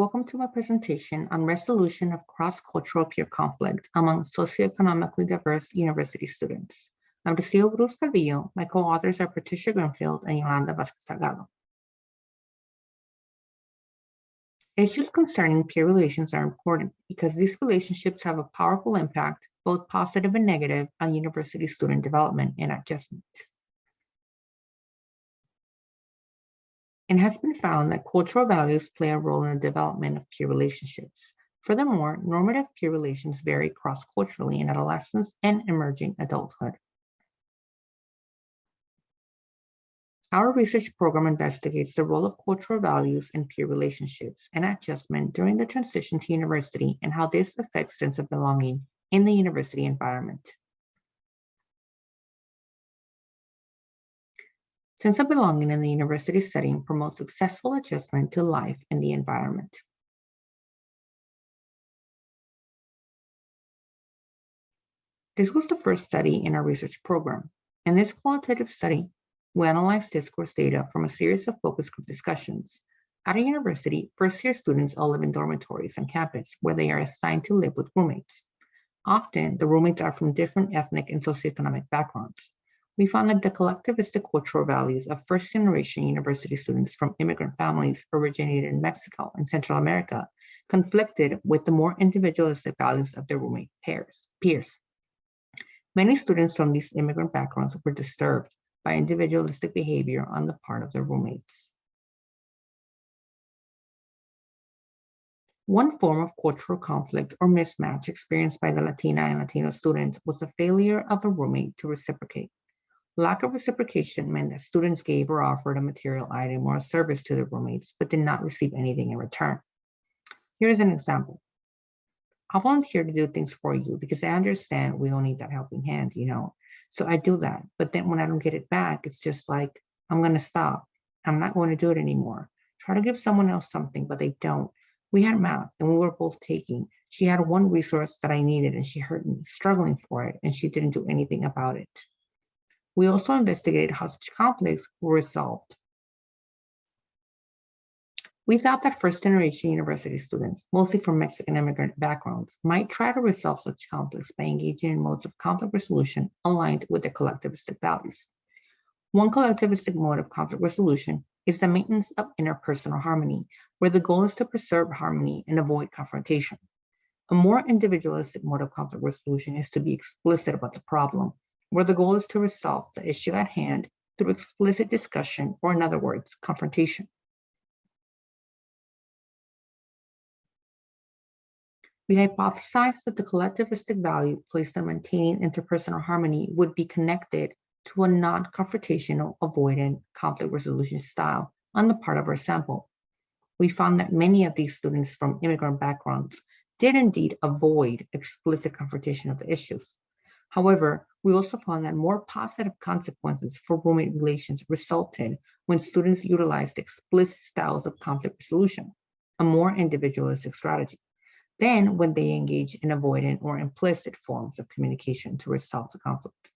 welcome to my presentation on resolution of cross-cultural peer conflict among socioeconomically diverse university students. I'm Rocio Burgos-Calvillo. My co-authors are Patricia Greenfield and Yolanda Vázquez-Salgado. Issues concerning peer relations are important because these relationships have a powerful impact, both positive and negative, on university student development and adjustment. It has been found that cultural values play a role in the development of peer relationships. Furthermore, normative peer relations vary cross-culturally in adolescence and emerging adulthood. Our research program investigates the role of cultural values in peer relationships and adjustment during the transition to university and how this affects sense of belonging in the university environment. Sense of belonging in the university setting promotes successful adjustment to life in the environment. This was the first study in our research program. In this qualitative study, we analyzed discourse data from a series of focus group discussions. At a university, first-year students all live in dormitories on campus where they are assigned to live with roommates. Often, the roommates are from different ethnic and socioeconomic backgrounds. We found that the collectivistic cultural values of first-generation university students from immigrant families originated in Mexico and Central America conflicted with the more individualistic values of their roommate peers. Many students from these immigrant backgrounds were disturbed by individualistic behavior on the part of their roommates. One form of cultural conflict or mismatch experienced by the Latina and Latino students was the failure of a roommate to reciprocate. Lack of reciprocation meant that students gave or offered a material item or a service to their roommates, but did not receive anything in return. Here is an example. I'll volunteer to do things for you because I understand we all need that helping hand, So I do that, but then when I don't get it back, it's just like, I'm gonna stop. I'm not going to do it anymore. Try to give someone else something, but they don't. We had math and we were both taking. She had one resource that I needed and she heard me struggling for it and she didn't do anything about it. We also investigated how such conflicts were resolved. We thought that first-generation university students, mostly from Mexican immigrant backgrounds, might try to resolve such conflicts by engaging in modes of conflict resolution aligned with their collectivistic values. One collectivistic mode of conflict resolution is the maintenance of interpersonal harmony, where the goal is to preserve harmony and avoid confrontation. A more individualistic mode of conflict resolution is to be explicit about the problem, where the goal is to resolve the issue at hand through explicit discussion, or in other words, confrontation. We hypothesized that the collectivistic value placed on maintaining interpersonal harmony would be connected to a non-confrontational, avoidant conflict resolution style on the part of our sample. We found that many of these students from immigrant backgrounds did indeed avoid explicit confrontation of the issues. However, we also found that more positive consequences for roommate relations resulted when students utilized explicit styles of conflict resolution, a more individualistic strategy, than when they engage in avoidant or implicit forms of communication to resolve the conflict.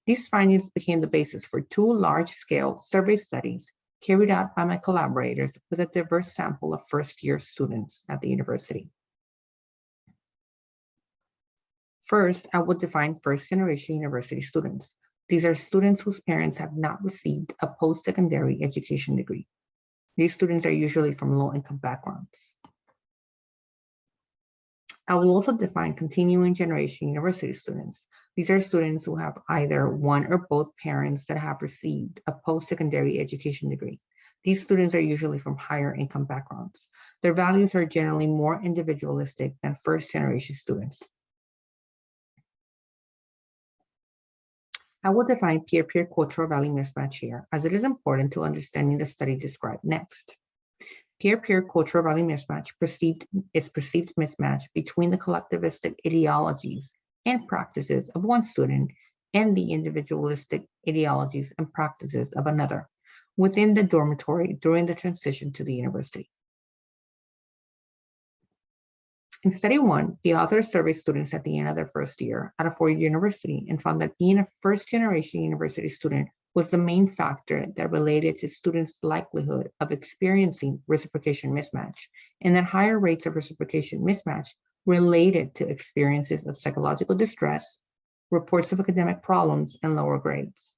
These findings became the basis for two large-scale survey studies carried out by my collaborators with a diverse sample of first-year students at the university. First, I will define first-generation university students. These are students whose parents have not received a post-secondary education degree. These students are usually from low-income backgrounds. I will also define continuing generation university students. These are students who have either one or both parents that have received a post-secondary education degree. These students are usually from higher income backgrounds. Their values are generally more individualistic than first-generation students. I will define peer-peer cultural value mismatch here, as it is important to understanding the study described next. Peer-peer cultural value mismatch is perceived mismatch between the collectivistic ideologies and practices of one student and the individualistic ideologies and practices of another within the dormitory during the transition to the university. In study one, the authors surveyed students at the end of their first year at a four-year university and found that being a first-generation university student was the main factor that related to students' likelihood of experiencing reciprocation mismatch, and that higher rates of reciprocation mismatch related to experiences of psychological distress, reports of academic problems, and lower grades.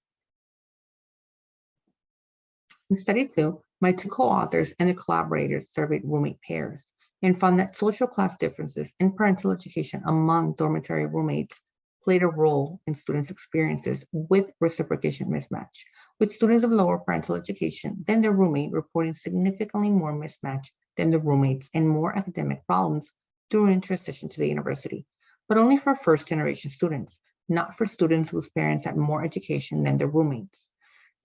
In study 2, my two co-authors and their collaborators surveyed roommate pairs and found that social class differences in parental education among dormitory roommates played a role in students' experiences with reciprocation mismatch, with students of lower parental education than their roommate reporting significantly more mismatch than the roommates and more academic problems during transition to the university, but only for first-generation students, not for students whose parents had more education than their roommates.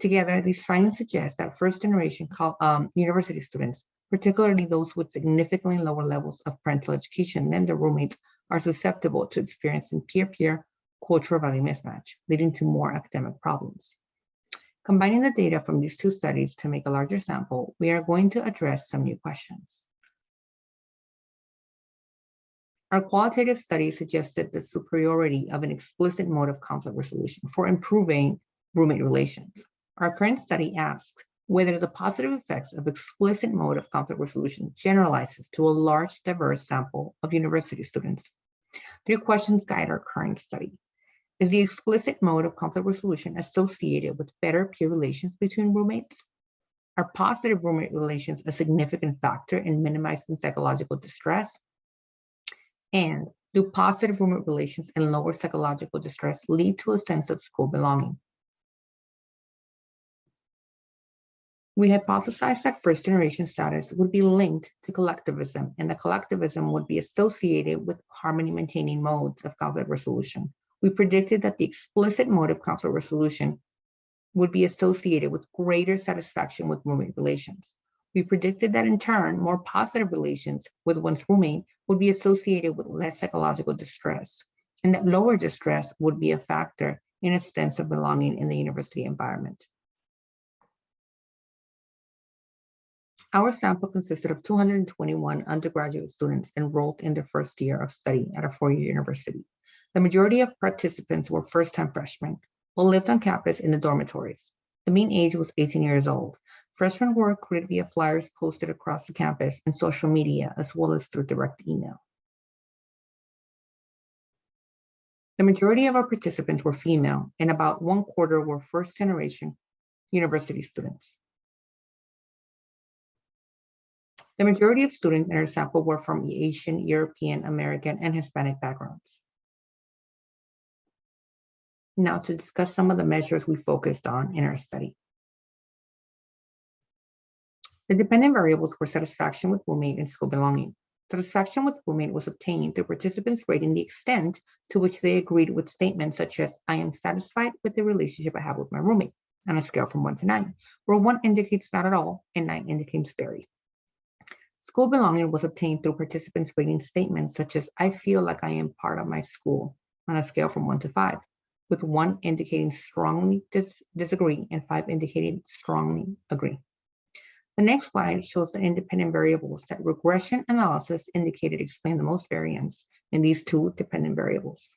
Together, these findings suggest that first-generation university students, particularly those with significantly lower levels of parental education than their roommates, are susceptible to experiencing peer-peer cultural value mismatch, leading to more academic problems. Combining the data from these two studies to make a larger sample, we are going to address some new questions. Our qualitative study suggested the superiority of an explicit mode of conflict resolution for improving roommate relations. Our current study asks whether the positive effects of explicit mode of conflict resolution generalizes to a large, diverse sample of university students. 3 questions guide our current study. Is the explicit mode of conflict resolution associated with better peer relations between roommates? Are positive roommate relations a significant factor in minimizing psychological distress? And do positive roommate relations and lower psychological distress lead to a sense of school belonging? We hypothesized that first-generation status would be linked to collectivism, and that collectivism would be associated with harmony-maintaining modes of conflict resolution. We predicted that the explicit mode of conflict resolution would be associated with greater satisfaction with roommate relations. We predicted that in turn, more positive relations with one's roommate would be associated with less psychological distress, and that lower distress would be a factor in a sense of belonging in the university environment. Our sample consisted of 221 undergraduate students enrolled in their first year of study at a 4-year university. The majority of participants were first-time freshmen who lived on campus in the dormitories. The mean age was 18 years old. Freshmen were recruited via flyers posted across the campus and social media, as well as through direct email. The majority of our participants were female, and about 1/4 were first-generation university students. The majority of students in our sample were from Asian, European, American, and Hispanic backgrounds. Now to discuss some of the measures we focused on in our study. The dependent variables were satisfaction with roommate and school belonging. Satisfaction with roommate was obtained through participants rating the extent to which they agreed with statements such as, I am satisfied with the relationship I have with my roommate, on a scale from 1 to 9, where 1 indicates not at all and 9 indicates very. School belonging was obtained through participants rating statements such as, I feel like I am part of my school, on a scale from 1 to 5, with 1 indicating strongly disagree and 5 indicating strongly agree. The next slide shows the independent variables that regression analysis indicated explain the most variance in these 2 dependent variables.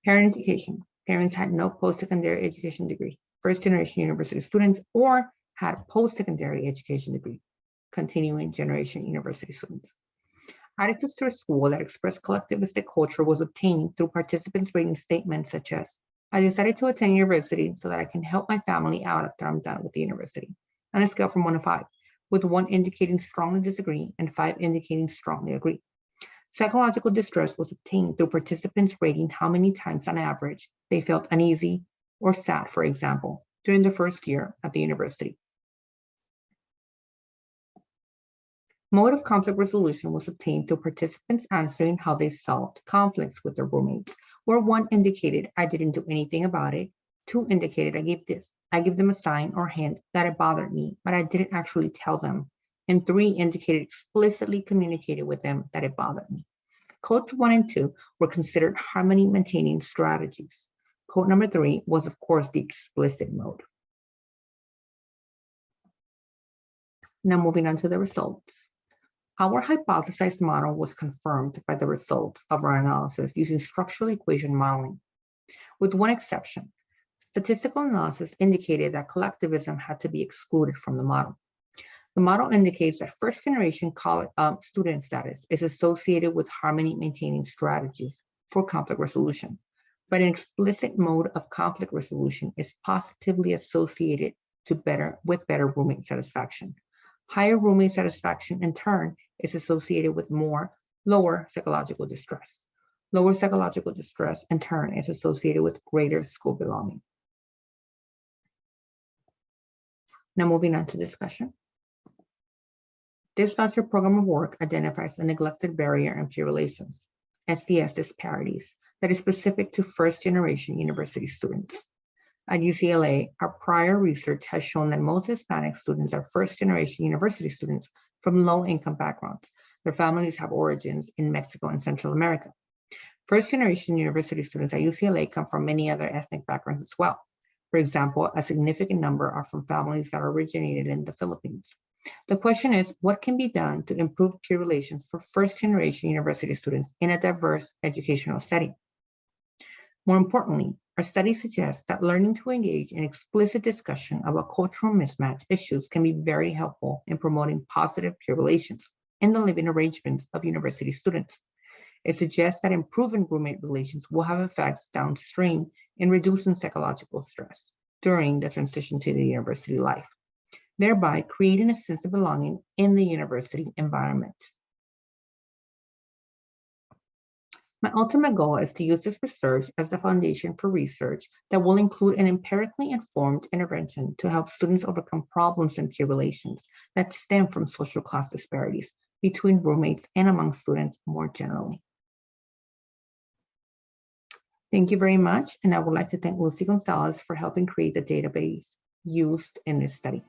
Parent education. Parents had no post-secondary education degree, first-generation university students, or had post-secondary education degree, continuing generation university students. Attitudes to a school that expressed collectivistic culture was obtained through participants rating statements such as, I decided to attend university so that I can help my family out after I'm done with the university, on a scale from 1 to 5, with 1 indicating strongly disagree and 5 indicating strongly agree. Psychological distress was obtained through participants rating how many times on average they felt uneasy or sad, for example, during the first year at the university. Mode of conflict resolution was obtained through participants answering how they solved conflicts with their roommates, where 1 indicated, I didn't do anything about it, 2 indicated, I give them a sign or hint that it bothered me, but I didn't actually tell them, and 3 indicated explicitly communicated with them that it bothered me. Codes 1 and 2 were considered harmony-maintaining strategies. Code number 3 was, of course, the explicit mode. Now moving on to the results. Our hypothesized model was confirmed by the results of our analysis using structural equation modeling, with 1 exception. Statistical analysis indicated that collectivism had to be excluded from the model. The model indicates that first-generation college student status is associated with harmony-maintaining strategies for conflict resolution, but an explicit mode of conflict resolution is positively associated with better roommate satisfaction. Higher roommate satisfaction, in turn, is associated with lower psychological distress. Lower psychological distress, in turn, is associated with greater school belonging. Now moving on to discussion. This structured program of work identifies a neglected barrier in peer relations, SDS disparities, that is specific to first-generation university students. At UCLA, our prior research has shown that most Hispanic students are first-generation university students from low-income backgrounds. Their families have origins in Mexico and Central America. First-generation university students at UCLA come from many other ethnic backgrounds as well. For example, a significant number are from families that originated in the Philippines. The question is, what can be done to improve peer relations for first-generation university students in a diverse educational setting? More importantly, our study suggests that learning to engage in explicit discussion about cultural mismatch issues can be very helpful in promoting positive peer relations in the living arrangements of university students. It suggests that improving roommate relations will have effects downstream in reducing psychological stress during the transition to the university life, thereby creating a sense of belonging in the university environment. My ultimate goal is to use this research as the foundation for research that will include an empirically informed intervention to help students overcome problems in peer relations that stem from social class disparities between roommates and among students more generally. Thank you very much, and I would like to thank Lucy Gonzalez for helping create the database used in this study.